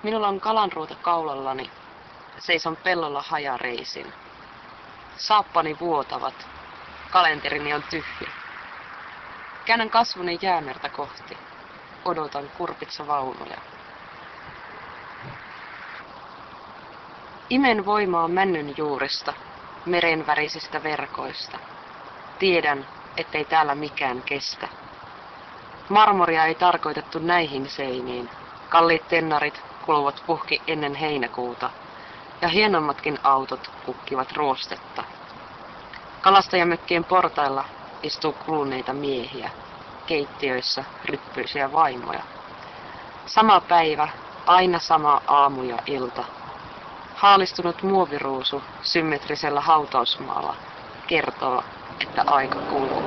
Minulla on kalanruuta kaulallani. Seison pellolla hajareisin. Saappani vuotavat. Kalenterini on tyhjä. Käännän kasvuni jäämerta kohti. Odotan kurpitsavaunuja. Imen voimaa männyn juurista, merenvärisistä verkoista. Tiedän, ettei täällä mikään kestä. Marmoria ei tarkoitettu näihin seiniin. Kalliit tennarit kuluvat puhki ennen heinäkuuta, ja hienommatkin autot kukkivat ruostetta. Kalastajamökkien portailla istuu kuluneita miehiä, keittiöissä ryppyisiä vaimoja. Sama päivä, aina sama aamu ja ilta. Haalistunut muoviruusu symmetrisellä hautausmaalla kertoo, että aika kuluu.